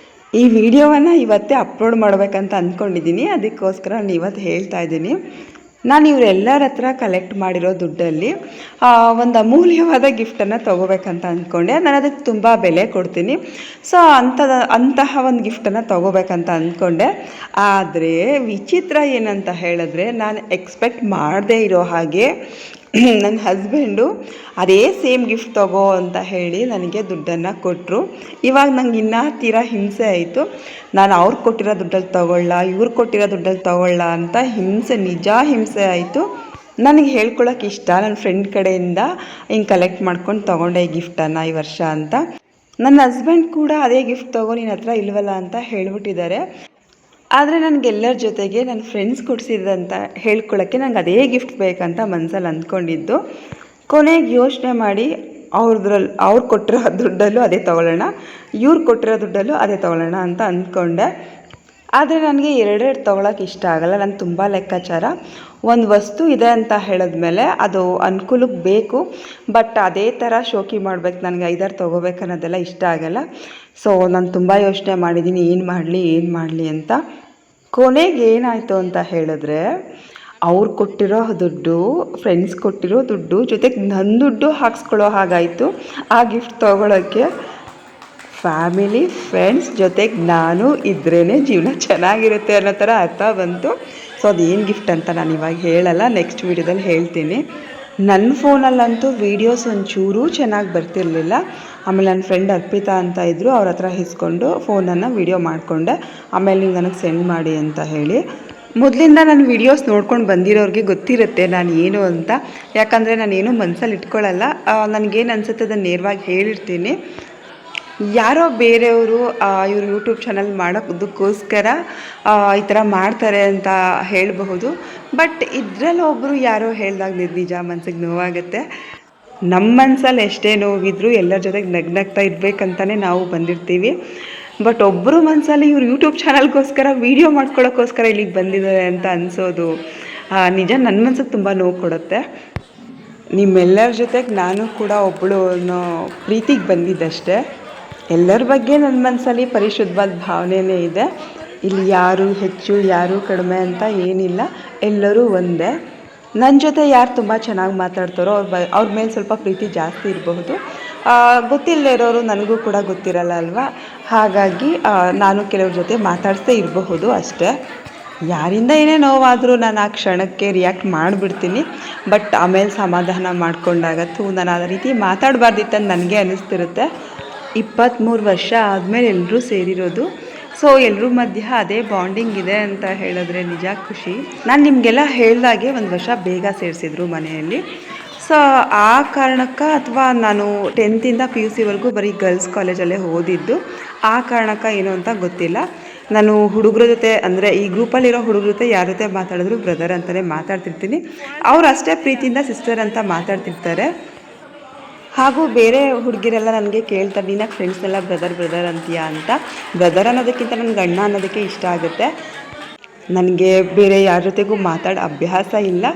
ಈ ವಿಡಿಯೋವನ್ನು ಇವತ್ತೇ ಅಪ್ಲೋಡ್ ಮಾಡಬೇಕಂತ ಅಂದ್ಕೊಂಡಿದ್ದೀನಿ. ಅದಕ್ಕೋಸ್ಕರ ನಾನು ಇವತ್ತು ಹೇಳ್ತಾ ಇದ್ದೀನಿ. ನಾನು ಇವರೆಲ್ಲರ ಹತ್ರ ಕಲೆಕ್ಟ್ ಮಾಡಿರೋ ದುಡ್ಡಲ್ಲಿ ಒಂದು ಅಮೂಲ್ಯವಾದ ಗಿಫ್ಟನ್ನು ತೊಗೋಬೇಕಂತ ಅಂದ್ಕೊಂಡೆ. ನಾನು ಅದಕ್ಕೆ ತುಂಬ ಬೆಲೆ ಕೊಡ್ತೀನಿ. ಸೊ ಅಂತಹ ಒಂದು ಗಿಫ್ಟನ್ನು ತೊಗೋಬೇಕಂತ ಅಂದ್ಕೊಂಡೆ. ಆದರೆ ವಿಚಿತ್ರ ಏನಂತ ಹೇಳಿದ್ರೆ, ನಾನು ಎಕ್ಸ್ಪೆಕ್ಟ್ ಮಾಡದೇ ಇರೋ ಹಾಗೆ ನನ್ನ ಹಸ್ಬೆಂಡು ಅದೇ ಸೇಮ್ ಗಿಫ್ಟ್ ತೊಗೋ ಅಂತ ಹೇಳಿ ನನಗೆ ದುಡ್ಡನ್ನು ಕೊಟ್ಟರು. ಇವಾಗ ನಂಗೆ ಇನ್ನೂ ತೀರಾ ಹಿಂಸೆ ಆಯಿತು. ನಾನು ಅವ್ರು ಕೊಟ್ಟಿರೋ ದುಡ್ಡಲ್ಲಿ ತೊಗೊಳ್ಳ, ಇವ್ರು ಕೊಟ್ಟಿರೋ ದುಡ್ಡಲ್ಲಿ ತೊಗೊಳ್ಳ ಅಂತ ನಿಜ ಹಿಂಸೆ ಆಯಿತು. ನನಗೆ ಹೇಳ್ಕೊಳಕ್ಕೆ ಇಷ್ಟ, ನನ್ನ ಫ್ರೆಂಡ್ ಕಡೆಯಿಂದ ಹಿಂಗೆ ಕಲೆಕ್ಟ್ ಮಾಡ್ಕೊಂಡು ತೊಗೊಂಡೆ ಈ ಗಿಫ್ಟನ್ನು ಈ ವರ್ಷ ಅಂತ. ನನ್ನ ಹಸ್ಬೆಂಡ್ ಕೂಡ ಅದೇ ಗಿಫ್ಟ್ ತೊಗೋ, ನಿನ್ನ ಹತ್ರ ಇಲ್ವಲ್ಲ ಅಂತ ಹೇಳ್ಬಿಟ್ಟಿದ್ದಾರೆ. ಆದರೆ ನನಗೆಲ್ಲರ ಜೊತೆಗೆ ನನ್ನ ಫ್ರೆಂಡ್ಸ್ ಕೊಡಿಸಿದಂತ ಹೇಳ್ಕೊಳ್ಳೋಕ್ಕೆ ನಂಗೆ ಅದೇ ಗಿಫ್ಟ್ ಬೇಕಂತ ಮನಸ್ಸಲ್ಲಿ ಅಂದ್ಕೊಂಡಿದ್ದು. ಕೊನೆಗೆ ಯೋಚನೆ ಮಾಡಿ ಅವ್ರು ಕೊಟ್ಟಿರೋ ದುಡ್ಡಲ್ಲೂ ಅದೇ ತೊಗೊಳ್ಳೋಣ, ಇವ್ರು ಕೊಟ್ಟಿರೋ ದುಡ್ಡಲ್ಲೂ ಅದೇ ತೊಗೊಳ್ಳೋಣ ಅಂತ ಅಂದ್ಕೊಂಡೆ. ಆದರೆ ನನಗೆ ಎರಡೆರಡು ತೊಗೊಳಕ್ಕೆ ಇಷ್ಟ ಆಗಲ್ಲ. ನಾನು ತುಂಬ ಲೆಕ್ಕಾಚಾರ. ಒಂದು ವಸ್ತು ಇದೆ ಅಂತ ಹೇಳಿದ್ಮೇಲೆ ಅದು ಅನುಕೂಲಕ್ಕೆ ಬೇಕು, ಬಟ್ ಅದೇ ಥರ ಶೋಕಿ ಮಾಡ್ಬೇಕು, ನನಗೆ 5-6 ತೊಗೋಬೇಕು ಅನ್ನೋದೆಲ್ಲ ಇಷ್ಟ ಆಗಲ್ಲ. ಸೊ ನಾನು ತುಂಬ ಯೋಚನೆ ಮಾಡಿದ್ದೀನಿ, ಏನು ಮಾಡಲಿ ಅಂತ. ಕೊನೆಗೆ ಏನಾಯಿತು ಅಂತ ಹೇಳಿದ್ರೆ, ಅವ್ರು ಕೊಟ್ಟಿರೋ ದುಡ್ಡು, ಫ್ರೆಂಡ್ಸ್ ಕೊಟ್ಟಿರೋ ದುಡ್ಡು ಜೊತೆಗೆ ನನ್ನ ದುಡ್ಡು ಹಾಕ್ಸ್ಕೊಳ್ಳೋ ಹಾಗಾಯಿತು. ಆ ಗಿಫ್ಟ್ ತೊಗೊಳಕ್ಕೆ ಫ್ಯಾಮಿಲಿ, ಫ್ರೆಂಡ್ಸ್ ಜೊತೆಗೆ ನಾನು ಇದ್ರೇ ಜೀವನ ಚೆನ್ನಾಗಿರುತ್ತೆ ಅನ್ನೋ ಥರ ಅರ್ಥ ಬಂತು. ಸೊ ಅದೇನು ಗಿಫ್ಟ್ ಅಂತ ನಾನು ಇವಾಗ ಹೇಳಲ್ಲ, ನೆಕ್ಸ್ಟ್ ವೀಡಿಯೋದಲ್ಲಿ ಹೇಳ್ತೀನಿ. ನನ್ನ ಫೋನಲ್ಲಂತೂ ವೀಡಿಯೋಸ್ ಒಂಚೂರೂ ಚೆನ್ನಾಗಿ ಬರ್ತಿರಲಿಲ್ಲ. ಆಮೇಲೆ ನನ್ನ ಫ್ರೆಂಡ್ ಅರ್ಪಿತಾ ಅಂತ ಇದ್ದರು, ಅವ್ರ ಹತ್ರ ಇಸ್ಕೊಂಡು ಫೋನನ್ನು ವೀಡಿಯೋ ಮಾಡಿಕೊಂಡೆ. ಆಮೇಲೆ ನೀವು ನನಗೆ ಸೆಂಡ್ ಮಾಡಿ ಅಂತ ಹೇಳಿ. ಮೊದಲಿಂದ ನಾನು ವೀಡಿಯೋಸ್ ನೋಡ್ಕೊಂಡು ಬಂದಿರೋರಿಗೆ ಗೊತ್ತಿರುತ್ತೆ ನಾನು ಏನು ಅಂತ. ಯಾಕಂದರೆ ನಾನೇನು ಮನಸ್ಸಲ್ಲಿ ಇಟ್ಕೊಳ್ಳಲ್ಲ, ನನಗೇನು ಅನಿಸುತ್ತೆ ಅದನ್ನು ನೇರವಾಗಿ ಹೇಳಿರ್ತೀನಿ. ಯಾರೋ ಬೇರೆಯವರು ಇವರು ಯೂಟ್ಯೂಬ್ ಚಾನಲ್ ಮಾಡೋದಕ್ಕೋಸ್ಕರ ಈ ಥರ ಮಾಡ್ತಾರೆ ಅಂತ ಹೇಳಬಹುದು. ಬಟ್ ಇದರಲ್ಲಿ ಒಬ್ಬರು ಯಾರೋ ಹೇಳಿದಾಗ ನಿಜ ಮನಸ್ಸಿಗೆ ನೋವಾಗುತ್ತೆ. ನಮ್ಮ ಮನಸ್ಸಲ್ಲಿ ಎಷ್ಟೇ ನೋವಿದ್ರು ಎಲ್ಲರ ಜೊತೆಗೆ ನಗ್ನಗ್ತಾ ಇರಬೇಕಂತಲೇ ನಾವು ಬಂದಿರ್ತೀವಿ. ಬಟ್ ಒಬ್ಬರು ಮನಸ್ಸಲ್ಲಿ ಇವರು ಯೂಟ್ಯೂಬ್ ಚಾನಲ್ಗೋಸ್ಕರ ವೀಡಿಯೋ ಮಾಡ್ಕೊಳ್ಳೋಕ್ಕೋಸ್ಕರ ಇಲ್ಲಿಗೆ ಬಂದಿದ್ದಾರೆ ಅಂತ ಅನಿಸೋದು ನಿಜ ನನ್ನ ಮನಸ್ಸಿಗೆ ತುಂಬ ನೋವು ಕೊಡುತ್ತೆ. ನಿಮ್ಮೆಲ್ಲರ ಜೊತೆಗೆ ನಾನು ಕೂಡ ಒಬ್ಬಳು ಪ್ರೀತಿಗೆ ಬಂದಿದ್ದಷ್ಟೇ. ಎಲ್ಲರ ಬಗ್ಗೆ ನನ್ನ ಮನಸ್ಸಲ್ಲಿ ಪರಿಶುದ್ಧವಾದ ಭಾವನೆಯೇ ಇದೆ. ಇಲ್ಲಿ ಯಾರು ಹೆಚ್ಚು ಯಾರು ಕಡಿಮೆ ಅಂತ ಏನಿಲ್ಲ, ಎಲ್ಲರೂ ಒಂದೇ. ನನ್ನ ಜೊತೆ ಯಾರು ತುಂಬ ಚೆನ್ನಾಗಿ ಮಾತಾಡ್ತಾರೋ ಅವ್ರ ಮೇಲೆ ಸ್ವಲ್ಪ ಪ್ರೀತಿ ಜಾಸ್ತಿ ಇರಬಹುದು. ಗೊತ್ತಿಲ್ಲದೆ ಇರೋರು ನನಗೂ ಕೂಡ ಗೊತ್ತಿರಲ್ಲ ಅಲ್ವಾ. ಹಾಗಾಗಿ ನಾನು ಕೆಲವ್ರ ಜೊತೆ ಮಾತಾಡ್ಸೇ ಇರಬಹುದು ಅಷ್ಟೇ. ಯಾರಿಂದ ಏನೇ ನೋವಾದರೂ ನಾನು ಆ ಕ್ಷಣಕ್ಕೆ ರಿಯಾಕ್ಟ್ ಮಾಡಿಬಿಡ್ತೀನಿ. ಬಟ್ ಆಮೇಲೆ ಸಮಾಧಾನ ಮಾಡ್ಕೊಂಡಾಗತ್ತು ನಾನು ಆ ರೀತಿ ಮಾತಾಡಬಾರ್ದಿತ್ತಂತ ನನಗೆ ಅನ್ನಿಸ್ತಿರುತ್ತೆ. 23 ವರ್ಷ ಆದಮೇಲೆ ಎಲ್ಲರೂ ಸೇರಿರೋದು. ಸೊ ಎಲ್ಲರ ಮಧ್ಯ ಅದೇ ಬಾಂಡಿಂಗ್ ಇದೆ ಅಂತ ಹೇಳಿದ್ರೆ ನಿಜ ಖುಷಿ. ನಾನು ನಿಮಗೆಲ್ಲ ಹೇಳ್ದಾಗೆ 1 ವರ್ಷ ಬೇಗ ಸೇರಿಸಿದ್ರು ಮನೆಯಲ್ಲಿ. ಸೊ ಆ ಕಾರಣಕ್ಕೆ ಅಥವಾ ನಾನು 10th PUC ಬರೀ ಗರ್ಲ್ಸ್ ಕಾಲೇಜಲ್ಲೇ ಓದಿದ್ದು, ಆ ಕಾರಣಕ್ಕೆ ಏನು ಅಂತ ಗೊತ್ತಿಲ್ಲ. ನಾನು ಹುಡುಗರ ಜೊತೆ ಅಂದರೆ ಈ ಗ್ರೂಪಲ್ಲಿರೋ ಹುಡುಗರ ಜೊತೆ ಯಾರ ಜೊತೆ ಮಾತಾಡಿದ್ರು ಬ್ರದರ್ ಅಂತಲೇ ಮಾತಾಡ್ತಿರ್ತೀನಿ. ಅವ್ರು ಅಷ್ಟೇ ಪ್ರೀತಿಯಿಂದ ಸಿಸ್ಟರ್ ಅಂತ ಮಾತಾಡ್ತಿರ್ತಾರೆ. ಹಾಗೂ ಬೇರೆ ಹುಡುಗಿರೆಲ್ಲ ನನಗೆ ಕೇಳ್ತಾರೆ, ನೀನು ಫ್ರೆಂಡ್ಸ್ನೆಲ್ಲ ಬ್ರದರ್ ಅಂತೀಯಾ ಅಂತ. ಬ್ರದರ್ ಅನ್ನೋದಕ್ಕಿಂತ ನನಗೆ ಅಣ್ಣ ಅನ್ನೋದಕ್ಕೆ ಇಷ್ಟ ಆಗುತ್ತೆ. ನನಗೆ ಬೇರೆ ಯಾರ ಜೊತೆಗೂ ಮಾತಾಡೋ ಅಭ್ಯಾಸ ಇಲ್ಲ.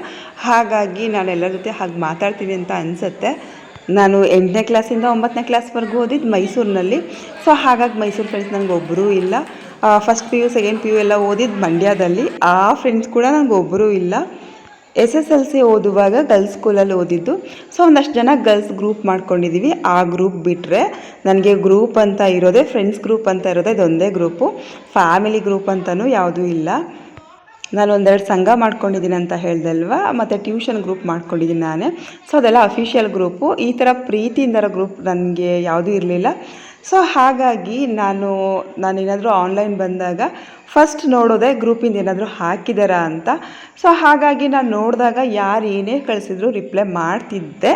ಹಾಗಾಗಿ ನಾನು ಎಲ್ಲರ ಜೊತೆ ಹಾಗೆ ಮಾತಾಡ್ತೀನಿ ಅಂತ ಅನಿಸುತ್ತೆ. ನಾನು 8ನೇ ಕ್ಲಾಸಿಂದ 9ನೇ ಕ್ಲಾಸ್ವರೆಗೂ ಓದಿದ್ದು ಮೈಸೂರಿನಲ್ಲಿ. ಸೊ ಹಾಗಾಗಿ ಮೈಸೂರು ಫ್ರೆಂಡ್ಸ್ ನನಗೆ ಒಬ್ಬರೂ ಇಲ್ಲ. ಫಸ್ಟ್ PU ಸೆಕೆಂಡ್ PU ಎಲ್ಲ ಓದಿದ್ದು ಮಂಡ್ಯದಲ್ಲಿ. ಆ ಫ್ರೆಂಡ್ಸ್ ಕೂಡ ನನಗೆ ಒಬ್ಬರೂ ಇಲ್ಲ. SSLC ಓದುವಾಗ ಗರ್ಲ್ಸ್ ಸ್ಕೂಲಲ್ಲಿ ಓದಿದ್ದು. ಸೊ ಒಂದಷ್ಟು ಜನ ಗರ್ಲ್ಸ್ ಗ್ರೂಪ್ ಮಾಡ್ಕೊಂಡಿದ್ದೀವಿ. ಆ ಗ್ರೂಪ್ ಬಿಟ್ಟರೆ ನನಗೆ ಗ್ರೂಪ್ ಅಂತ ಇರೋದೇ, ಫ್ರೆಂಡ್ಸ್ ಗ್ರೂಪ್ ಅಂತ ಇರೋದೇ ಇದೊಂದೇ ಗ್ರೂಪು. ಫ್ಯಾಮಿಲಿ ಗ್ರೂಪ್ ಅಂತಲೂ ಯಾವುದೂ ಇಲ್ಲ. ನಾನು 1-2 ಸಂಘ ಮಾಡ್ಕೊಂಡಿದ್ದೀನಿ ಅಂತ ಹೇಳ್ದಲ್ವ, ಮತ್ತು ಟ್ಯೂಷನ್ ಗ್ರೂಪ್ ಮಾಡ್ಕೊಂಡಿದ್ದೀನಿ ನಾನೇ. ಸೊ ಅದೆಲ್ಲ ಅಫಿಷಿಯಲ್ ಗ್ರೂಪು. ಈ ಥರ ಪ್ರೀತಿಯಿಂದರ ಗ್ರೂಪ್ ನನಗೆ ಯಾವುದೂ ಇರಲಿಲ್ಲ. ಸೊ ಹಾಗಾಗಿ ನಾನೇನಾದರೂ ಆನ್ಲೈನ್ ಬಂದಾಗ ಫಸ್ಟ್ ನೋಡೋದೇ ಗ್ರೂಪಿಂದ ಏನಾದರೂ ಹಾಕಿದಾರಾ ಅಂತ. ಸೊ ಹಾಗಾಗಿ ನಾನು ನೋಡಿದಾಗ ಯಾರು ಏನೇ ಕಳಿಸಿದ್ರು ರಿಪ್ಲೈ ಮಾಡ್ತಿದ್ದೆ.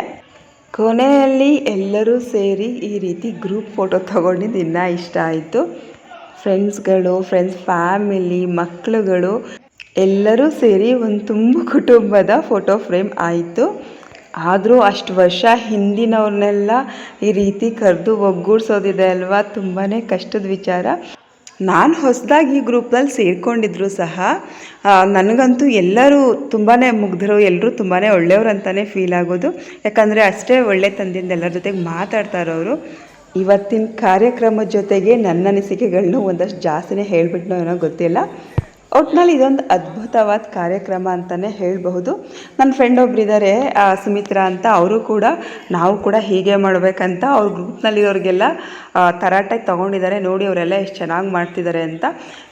ಕೊನೆಯಲ್ಲಿ ಎಲ್ಲರೂ ಸೇರಿ ಈ ರೀತಿ ಗ್ರೂಪ್ ಫೋಟೋ ತೊಗೊಂಡಿದ್ದು ಇನ್ನೂ ಇಷ್ಟ ಆಯಿತು. ಫ್ರೆಂಡ್ಸ್ ಫ್ಯಾಮಿಲಿ, ಮಕ್ಕಳುಗಳು ಎಲ್ಲರೂ ಸೇರಿ ಒಂದು ತುಂಬ ಕುಟುಂಬದ ಫೋಟೋ ಫ್ರೇಮ್ ಆಯಿತು. ಆದರೂ ಅಷ್ಟು ವರ್ಷ ಹಿಂದಿನವ್ರನ್ನೆಲ್ಲ ಈ ರೀತಿ ಕರೆದು ಒಗ್ಗೂಡಿಸೋದಿದೆ ಅಲ್ವಾ, ತುಂಬಾ ಕಷ್ಟದ ವಿಚಾರ. ನಾನು ಹೊಸದಾಗಿ ಈ ಗ್ರೂಪ್ನಲ್ಲಿ ಸೇರಿಕೊಂಡಿದ್ರು ಸಹ ನನಗಂತೂ ಎಲ್ಲರೂ ತುಂಬಾ ಮುಗ್ಧರು, ಎಲ್ಲರೂ ತುಂಬಾ ಒಳ್ಳೆಯವರು ಅಂತಲೇ ಫೀಲ್ ಆಗೋದು. ಯಾಕಂದರೆ ಅಷ್ಟೇ ಒಳ್ಳೆ ತಂದೆಯಿಂದ ಎಲ್ಲರ ಜೊತೆಗೆ ಮಾತಾಡ್ತಾರವರು. ಇವತ್ತಿನ ಕಾರ್ಯಕ್ರಮದ ಜೊತೆಗೆ ನನ್ನ ಅನಿಸಿಕೆಗಳನ್ನೂ ಒಂದಷ್ಟು ಜಾಸ್ತಿನೇ ಹೇಳಿಬಿಟ್ನೋ ಏನೋ ಗೊತ್ತಿಲ್ಲ. ಒಟ್ಟಿನಲ್ಲಿ ಇದೊಂದು ಅದ್ಭುತವಾದ ಕಾರ್ಯಕ್ರಮ ಅಂತಲೇ ಹೇಳಬಹುದು. ನನ್ನ ಫ್ರೆಂಡ್ ಒಬ್ಬರಿದ್ದಾರೆ ಸುಮಿತ್ರಾ ಅಂತ, ಅವರು ಕೂಡ ನಾವು ಕೂಡ ಹೀಗೆ ಮಾಡಬೇಕಂತ ಅವ್ರ ಗ್ರೂಪ್ನಲ್ಲಿರೋರಿಗೆಲ್ಲ ತರಾಟೆಗೆ ತೊಗೊಂಡಿದ್ದಾರೆ. ನೋಡಿ ಅವರೆಲ್ಲ ಎಷ್ಟು ಚೆನ್ನಾಗಿ ಮಾಡ್ತಿದ್ದಾರೆ ಅಂತ.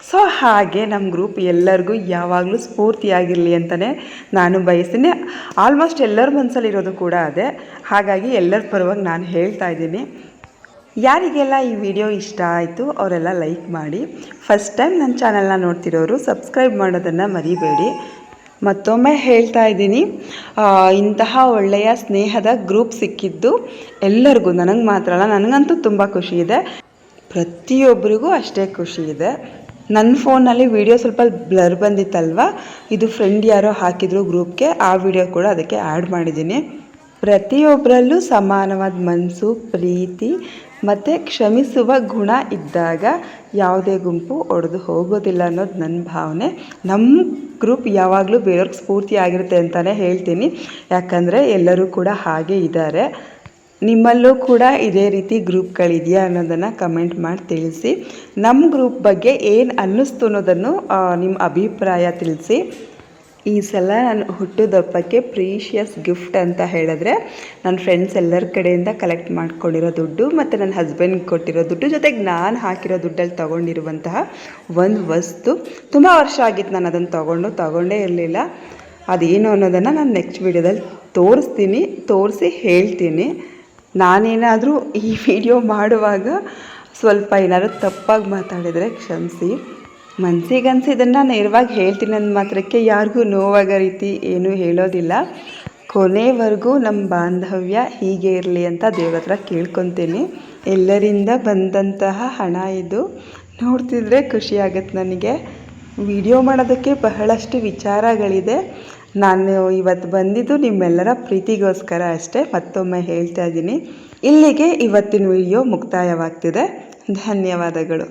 ಸೊ ಹಾಗೆ ನಮ್ಮ ಗ್ರೂಪ್ ಎಲ್ಲರಿಗೂ ಯಾವಾಗಲೂ ಸ್ಫೂರ್ತಿಯಾಗಿರಲಿ ಅಂತಲೇ ನಾನು ಬಯಸ್ತೀನಿ. ಆಲ್ಮೋಸ್ಟ್ ಎಲ್ಲರ ಮನಸ್ಸಲ್ಲಿರೋದು ಕೂಡ ಅದೇ. ಹಾಗಾಗಿ ಎಲ್ಲರ ಪರವಾಗಿ ನಾನು ಹೇಳ್ತಾ ಇದ್ದೀನಿ. ಯಾರಿಗೆಲ್ಲ ಈ ವಿಡಿಯೋ ಇಷ್ಟ ಆಯಿತು ಅವರೆಲ್ಲ ಲೈಕ್ ಮಾಡಿ. ಫಸ್ಟ್ ಟೈಮ್ ನನ್ನ ಚಾನಲ್ನ ನೋಡ್ತಿರೋರು ಸಬ್ಸ್ಕ್ರೈಬ್ ಮಾಡೋದನ್ನು ಮರಿಬೇಡಿ. ಮತ್ತೊಮ್ಮೆ ಹೇಳ್ತಾ ಇದ್ದೀನಿ, ಇಂತಹ ಒಳ್ಳೆಯ ಸ್ನೇಹದ ಗ್ರೂಪ್ ಸಿಕ್ಕಿದ್ದು ಎಲ್ಲರಿಗೂ, ನನಗೆ ಮಾತ್ರ ಅಲ್ಲ, ನನಗಂತೂ ತುಂಬ ಖುಷಿ ಇದೆ. ಪ್ರತಿಯೊಬ್ಬರಿಗೂ ಅಷ್ಟೇ ಖುಷಿ ಇದೆ. ನನ್ನ ಫೋನಲ್ಲಿ ವಿಡಿಯೋ ಸ್ವಲ್ಪ ಬ್ಲರ್ ಬಂದಿತ್ತಲ್ವ, ಇದು ಫ್ರೆಂಡ್ ಯಾರೋ ಹಾಕಿದ್ರು ಗ್ರೂಪ್ಗೆ, ಆ ವಿಡಿಯೋ ಕೂಡ ಅದಕ್ಕೆ ಆ್ಯಡ್ ಮಾಡಿದ್ದೀನಿ. ಪ್ರತಿಯೊಬ್ಬರಲ್ಲೂ ಸಮಾನವಾದ ಮನಸ್ಸು, ಪ್ರೀತಿ ಮತ್ತು ಕ್ಷಮಿಸುವ ಗುಣ ಇದ್ದಾಗ ಯಾವುದೇ ಗುಂಪು ಒಡೆದು ಹೋಗೋದಿಲ್ಲ ಅನ್ನೋದು ನನ್ನ ಭಾವನೆ. ನಮ್ಮ ಗ್ರೂಪ್ ಯಾವಾಗಲೂ ಬೇರೆಯವ್ರಿಗೆ ಸ್ಫೂರ್ತಿ ಆಗಿರುತ್ತೆ ಅಂತಲೇ ಹೇಳ್ತೀನಿ. ಯಾಕಂದರೆ ಎಲ್ಲರೂ ಕೂಡ ಹಾಗೆ ಇದ್ದಾರೆ. ನಿಮ್ಮಲ್ಲೂ ಕೂಡ ಇದೇ ರೀತಿ ಗ್ರೂಪ್ಗಳಿದೆಯಾ ಅನ್ನೋದನ್ನು ಕಮೆಂಟ್ ಮಾಡಿ ತಿಳಿಸಿ. ನಮ್ಮ ಗ್ರೂಪ್ ಬಗ್ಗೆ ಏನು ಅನ್ನಿಸ್ತು ಅನ್ನೋದನ್ನು ನಿಮ್ಮ ಅಭಿಪ್ರಾಯ ತಿಳಿಸಿ. ಈ ಸಲ ನಾನು ಹುಟ್ಟುದಬ್ಬಕ್ಕೆ ಪ್ರೀಷಿಯಸ್ ಗಿಫ್ಟ್ ಅಂತ ಹೇಳಿದ್ರೆ ನನ್ನ ಫ್ರೆಂಡ್ಸ್ ಎಲ್ಲರ ಕಡೆಯಿಂದ ಕಲೆಕ್ಟ್ ಮಾಡ್ಕೊಂಡಿರೋ ದುಡ್ಡು ಮತ್ತು ನನ್ನ ಹಸ್ಬೆಂಡ್ಗೆ ಕೊಟ್ಟಿರೋ ದುಡ್ಡು, ಜೊತೆಗೆ ನಾನು ಹಾಕಿರೋ ದುಡ್ಡಲ್ಲಿ ತೊಗೊಂಡಿರುವಂತಹ ಒಂದು ವಸ್ತು. ತುಂಬ ವರ್ಷ ಆಗಿತ್ತು ನಾನು ಅದನ್ನು ತೊಗೊಂಡೇ ಇರಲಿಲ್ಲ. ಅದೇನು ಅನ್ನೋದನ್ನು ನಾನು ನೆಕ್ಸ್ಟ್ ವಿಡಿಯೋದಲ್ಲಿ ತೋರಿಸಿ ಹೇಳ್ತೀನಿ. ನಾನೇನಾದರೂ ಈ ವಿಡಿಯೋ ಮಾಡುವಾಗ ಸ್ವಲ್ಪ ಏನಾದರೂ ತಪ್ಪಾಗಿ ಮಾತಾಡಿದರೆ ಕ್ಷಮಿಸಿ. ಮನಸ್ಸಿಗನ್ಸಿದ್ದನ್ನು ನೇರವಾಗಿ ಹೇಳ್ತೀನಿ ಅಂದ ಮಾತ್ರಕ್ಕೆ ಯಾರಿಗೂ ನೋವಾಗೋ ರೀತಿ ಏನೂ ಹೇಳೋದಿಲ್ಲ. ಕೊನೆವರೆಗೂ ನಮ್ಮ ಬಾಂಧವ್ಯ ಹೀಗೆ ಇರಲಿ ಅಂತ ದೇವ್ರ ಹತ್ರ ಕೇಳ್ಕೊತೀನಿ. ಎಲ್ಲರಿಂದ ಬಂದಂತಹ ಹಣ ಇದು. ನೋಡ್ತಿದ್ರೆ ಖುಷಿ ಆಗುತ್ತೆ ನನಗೆ. ವಿಡಿಯೋ ಮಾಡೋದಕ್ಕೆ ಬಹಳಷ್ಟು ವಿಚಾರಗಳಿದೆ. ನಾನು ಇವತ್ತು ಬಂದಿದ್ದು ನಿಮ್ಮೆಲ್ಲರ ಪ್ರೀತಿಗೋಸ್ಕರ ಅಷ್ಟೇ. ಮತ್ತೊಮ್ಮೆ ಹೇಳ್ತಾ ಇದ್ದೀನಿ. ಇಲ್ಲಿಗೆ ಇವತ್ತಿನ ವಿಡಿಯೋ ಮುಕ್ತಾಯವಾಗ್ತಿದೆ. ಧನ್ಯವಾದಗಳು.